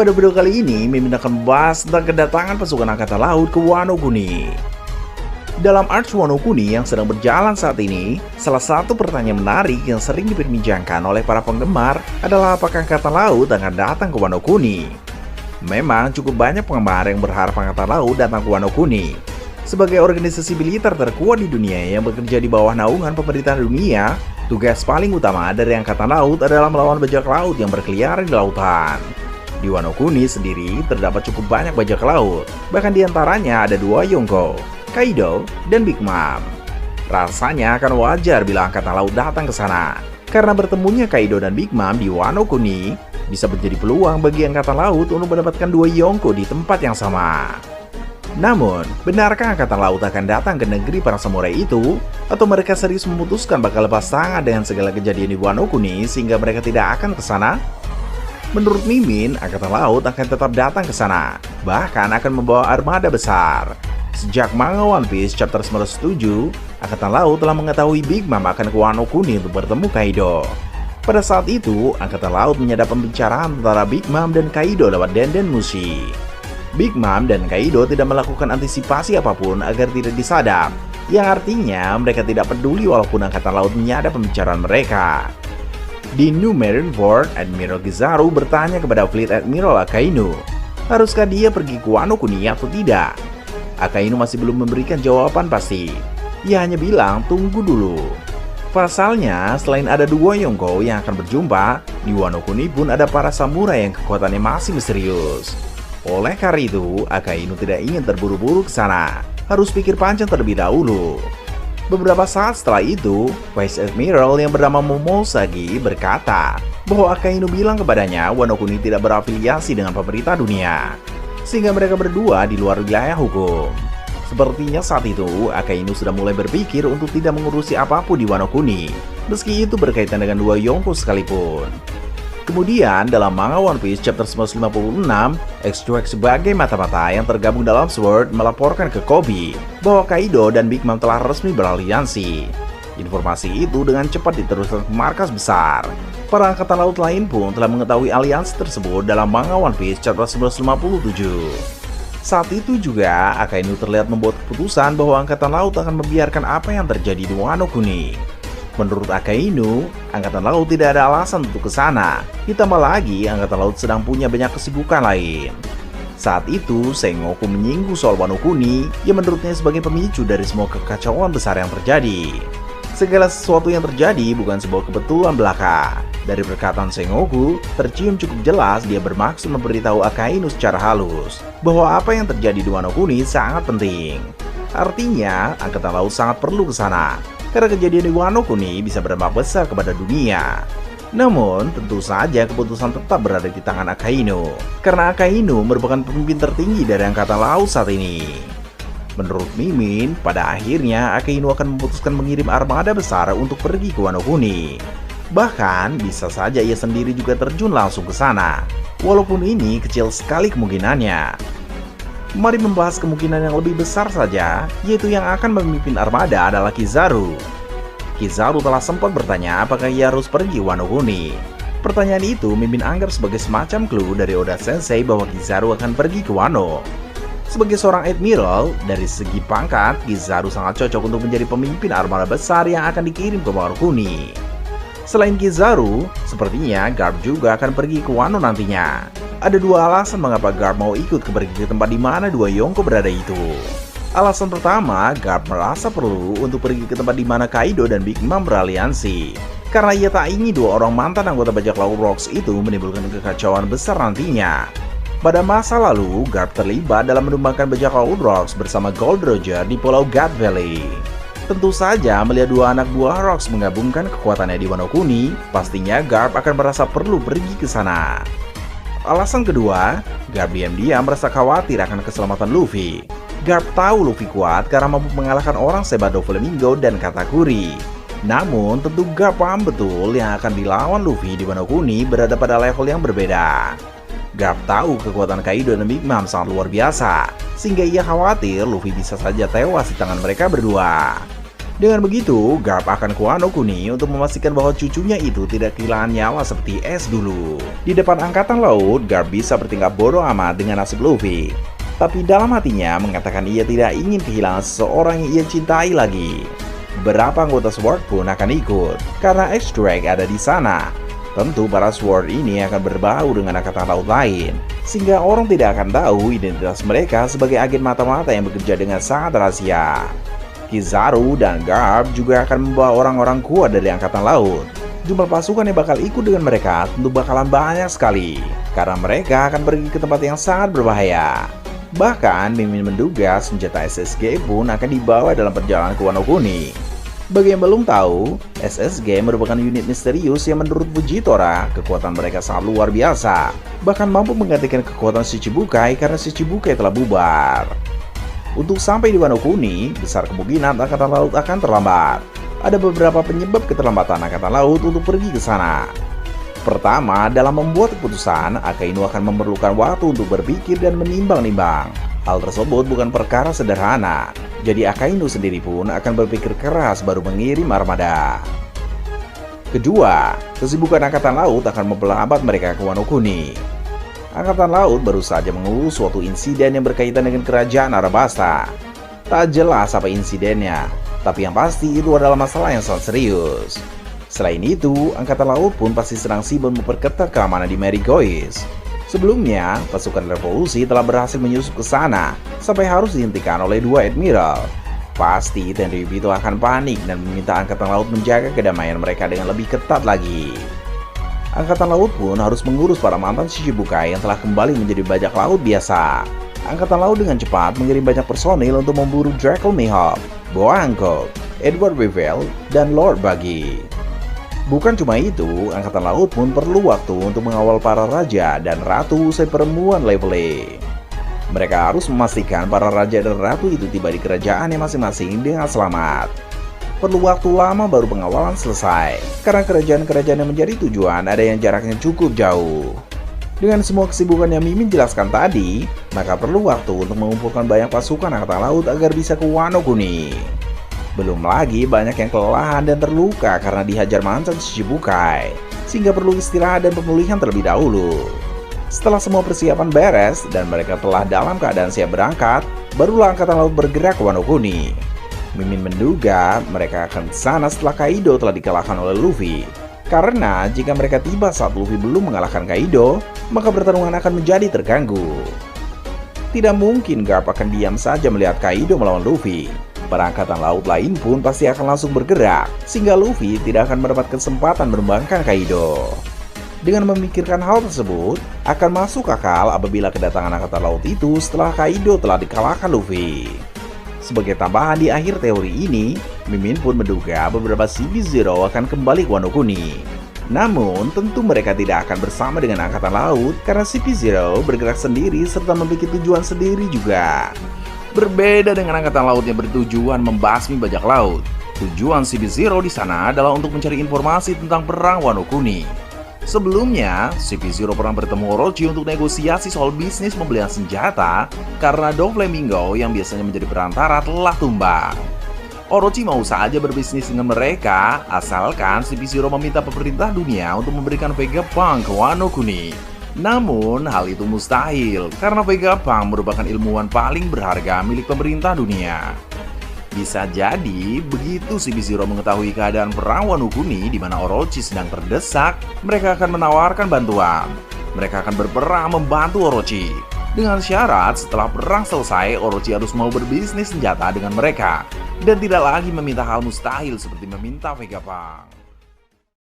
Pada video kali ini, Mimin akan membahas tentang kedatangan pasukan Angkatan Laut ke Wano Kuni. Dalam Arch Wano Kuni yang sedang berjalan saat ini, salah satu pertanyaan menarik yang sering diperbincangkan oleh para penggemar adalah apakah Angkatan Laut akan datang ke Wano Kuni. Memang cukup banyak penggemar yang berharap Angkatan Laut datang ke Wano Kuni. Sebagai organisasi militer terkuat di dunia yang bekerja di bawah naungan pemerintahan dunia, tugas paling utama dari Angkatan Laut adalah melawan bajak laut yang berkeliaran di lautan. Di Wano Kuni sendiri terdapat cukup banyak bajak laut, bahkan diantaranya ada dua Yonko, Kaido, dan Big Mom. Rasanya akan wajar bila Angkatan Laut datang ke sana, karena bertemunya Kaido dan Big Mom di Wano Kuni bisa menjadi peluang bagi Angkatan Laut untuk mendapatkan dua Yonko di tempat yang sama. Namun, benarkah Angkatan Laut akan datang ke negeri para samurai itu? Atau mereka serius memutuskan bakal lepas tangan dengan segala kejadian di Wano Kuni sehingga mereka tidak akan ke sana? Menurut Mimin, Angkatan Laut akan tetap datang ke sana, bahkan akan membawa armada besar. Sejak manga One Piece chapter 97, Angkatan Laut telah mengetahui Big Mom akan ke Wano Kuni untuk bertemu Kaido. Pada saat itu, Angkatan Laut menyadap pembicaraan antara Big Mom dan Kaido lewat Denden Mushi. Big Mom dan Kaido tidak melakukan antisipasi apapun agar tidak disadap, yang artinya mereka tidak peduli walaupun Angkatan Laut menyadap pembicaraan mereka. Di New Marineford, Admiral Kizaru bertanya kepada Fleet Admiral Akainu, haruskah dia pergi ke Wano Kuni atau tidak? Akainu masih belum memberikan jawaban pasti. Ia hanya bilang tunggu dulu. Pasalnya, selain ada dua Yonko yang akan berjumpa, di Wano Kuni pun ada para samurai yang kekuatannya masih misterius. Oleh karena itu, Akainu tidak ingin terburu-buru ke sana, harus pikir panjang terlebih dahulu. Beberapa saat setelah itu, Vice Admiral yang bernama Momosagi berkata bahwa Akainu bilang kepadanya Wano Kuni tidak berafiliasi dengan pemerintah dunia, sehingga mereka berdua di luar wilayah hukum. Sepertinya saat itu, Akainu sudah mulai berpikir untuk tidak mengurusi apapun di Wano Kuni, meski itu berkaitan dengan dua Yonko sekalipun. Kemudian, dalam manga One Piece chapter 156, X-Drake sebagai mata-mata yang tergabung dalam Sword melaporkan ke Koby bahwa Kaido dan Big Mom telah resmi beraliansi. Informasi itu dengan cepat diteruskan ke markas besar. Para angkatan laut lain pun telah mengetahui aliansi tersebut dalam manga One Piece chapter 157. Saat itu juga, Akainu terlihat membuat keputusan bahwa angkatan laut akan membiarkan apa yang terjadi di Wano Kuni. Menurut Akainu, Angkatan Laut tidak ada alasan untuk ke sana. Ditambah lagi, Angkatan Laut sedang punya banyak kesibukan lain. Saat itu, Sengoku menyinggung soal Wano Kuni yang menurutnya sebagai pemicu dari semua kekacauan besar yang terjadi. Segala sesuatu yang terjadi bukan sebuah kebetulan belaka. Dari perkataan Sengoku, tercium cukup jelas dia bermaksud memberitahu Akainu secara halus bahwa apa yang terjadi di Wano Kuni sangat penting. Artinya, Angkatan Laut sangat perlu ke sana, karena kejadian di Wano Kuni bisa berdampak besar kepada dunia. Namun, tentu saja keputusan tetap berada di tangan Akainu, karena Akainu merupakan pemimpin tertinggi dari Angkatan Laut saat ini. Menurut Mimin, pada akhirnya Akainu akan memutuskan mengirim armada besar untuk pergi ke Wano Kuni. Bahkan, bisa saja ia sendiri juga terjun langsung ke sana, walaupun ini kecil sekali kemungkinannya. Mari membahas kemungkinan yang lebih besar saja, yaitu yang akan memimpin armada adalah Kizaru. Kizaru telah sempat bertanya apakah ia harus pergi Wano Kuni. Pertanyaan itu Mimin anggap sebagai semacam clue dari Oda Sensei bahwa Kizaru akan pergi ke Wano. Sebagai seorang admiral, dari segi pangkat, Kizaru sangat cocok untuk menjadi pemimpin armada besar yang akan dikirim ke Wano Kuni. Selain Kizaru, sepertinya Garp juga akan pergi ke Wano nantinya. Ada dua alasan mengapa Garp mau ikut pergi ke tempat di mana dua Yonko berada itu. Alasan pertama, Garp merasa perlu untuk pergi ke tempat di mana Kaido dan Big Mom beraliansi, karena ia tak ingin dua orang mantan anggota bajak laut Rocks itu menimbulkan kekacauan besar nantinya. Pada masa lalu, Garp terlibat dalam menumbangkan bajak laut Rocks bersama Gold Roger di Pulau God Valley. Tentu saja melihat dua anak buah Rocks menggabungkan kekuatannya di Wano Kuni, pastinya Garp akan merasa perlu pergi ke sana. Alasan kedua, Garp diam-diam merasa khawatir akan keselamatan Luffy. Garp tahu Luffy kuat karena mampu mengalahkan orang sehebat Doflamingo dan Katakuri. Namun, tentu Garp paham betul yang akan dilawan Luffy di Wano Kuni berada pada level yang berbeda. Garp tahu kekuatan Kaido dan Big Mom sangat luar biasa, sehingga ia khawatir Luffy bisa saja tewas di tangan mereka berdua. Dengan begitu, Garp akan ke Wano Kuni untuk memastikan bahwa cucunya itu tidak kehilangan nyawa seperti Ace dulu. Di depan Angkatan Laut, Garp bisa bertingkah bodoh amat dengan nasib Luffy. Tapi dalam hatinya mengatakan ia tidak ingin kehilangan seseorang yang ia cintai lagi. Beberapa anggota SWORD pun akan ikut, karena X-Drake ada di sana. Tentu para SWORD ini akan berbau dengan Angkatan Laut lain, sehingga orang tidak akan tahu identitas mereka sebagai agen mata-mata yang bekerja dengan sangat rahasia. Kizaru dan Garp juga akan membawa orang-orang kuat dari Angkatan Laut. Jumlah pasukan yang bakal ikut dengan mereka tentu bakalan banyak sekali, karena mereka akan pergi ke tempat yang sangat berbahaya. Bahkan, Mimin menduga senjata SSG pun akan dibawa dalam perjalanan ke Wano Kuni. Bagi yang belum tahu, SSG merupakan unit misterius yang menurut Fujitora, kekuatan mereka sangat luar biasa. Bahkan mampu menggantikan kekuatan Shichibukai karena Shichibukai telah bubar. Untuk sampai di Wano Kuni, besar kemungkinan Angkatan Laut akan terlambat. Ada beberapa penyebab keterlambatan Angkatan Laut untuk pergi ke sana. Pertama, dalam membuat keputusan, Akainu akan memerlukan waktu untuk berpikir dan menimbang-nimbang. Hal tersebut bukan perkara sederhana, jadi Akainu sendiri pun akan berpikir keras baru mengirim armada. Kedua, kesibukan Angkatan Laut akan memperlambat mereka ke Wano Kuni. Angkatan Laut baru saja mengurus suatu insiden yang berkaitan dengan kerajaan Arabasta. Tak jelas apa insidennya, tapi yang pasti itu adalah masalah yang sangat serius. Selain itu, Angkatan Laut pun pasti sedang sibuk memperketat keamanan di Marigold. Sebelumnya, pasukan revolusi telah berhasil menyusup ke sana, sampai harus dihentikan oleh dua admiral. Pasti Tenryubito akan panik dan meminta Angkatan Laut menjaga kedamaian mereka dengan lebih ketat lagi. Angkatan Laut pun harus mengurus para mantan Shichibukai yang telah kembali menjadi bajak laut biasa. Angkatan Laut dengan cepat mengirim banyak personil untuk memburu Draco Mihawk, Boa Hancock, Edward Revell, dan Lord Buggy. Bukan cuma itu, Angkatan Laut pun perlu waktu untuk mengawal para raja dan ratu usai pertemuan level A. Mereka harus memastikan para raja dan ratu itu tiba di kerajaannya masing-masing dengan selamat. Perlu waktu lama baru pengawalan selesai, karena kerajaan-kerajaan yang menjadi tujuan ada yang jaraknya cukup jauh. Dengan semua kesibukan yang Mimin jelaskan tadi, maka perlu waktu untuk mengumpulkan banyak pasukan Angkatan Laut agar bisa ke Wano Kuni. Belum lagi banyak yang kelelahan dan terluka karena dihajar mantan Shichibukai, sehingga perlu istirahat dan pemulihan terlebih dahulu. Setelah semua persiapan beres dan mereka telah dalam keadaan siap berangkat, barulah Angkatan Laut bergerak ke Wano Kuni. Mimin menduga mereka akan ke sana setelah Kaido telah dikalahkan oleh Luffy. Karena jika mereka tiba saat Luffy belum mengalahkan Kaido, maka pertarungan akan menjadi terganggu. Tidak mungkin Garp akan diam saja melihat Kaido melawan Luffy. Para Angkatan Laut lain pun pasti akan langsung bergerak, sehingga Luffy tidak akan mendapat kesempatan menumbangkan Kaido. Dengan memikirkan hal tersebut, akan masuk akal apabila kedatangan Angkatan Laut itu setelah Kaido telah dikalahkan Luffy. Sebagai tambahan di akhir teori ini, Mimin pun menduga beberapa CP0 akan kembali ke Wano Kuni. Namun, tentu mereka tidak akan bersama dengan Angkatan Laut karena CP0 bergerak sendiri serta memiliki tujuan sendiri juga. Berbeda dengan Angkatan Laut yang bertujuan membasmi bajak laut, tujuan CP0 di sana adalah untuk mencari informasi tentang perang Wano Kuni. Sebelumnya, CP0 pernah bertemu Orochi untuk negosiasi soal bisnis pembelian senjata karena Doflamingo yang biasanya menjadi perantara telah tumbang. Orochi mau saja berbisnis dengan mereka, asalkan CP0 meminta pemerintah dunia untuk memberikan Vegapunk ke Wano Kuni. Namun, hal itu mustahil karena Vegapunk merupakan ilmuwan paling berharga milik pemerintah dunia. Bisa jadi, begitu CP0 mengetahui keadaan perang Wano Kuni di mana Orochi sedang terdesak, mereka akan menawarkan bantuan. Mereka akan berperang membantu Orochi. Dengan syarat, setelah perang selesai, Orochi harus mau berbisnis senjata dengan mereka. Dan tidak lagi meminta hal mustahil seperti meminta Vegapunk.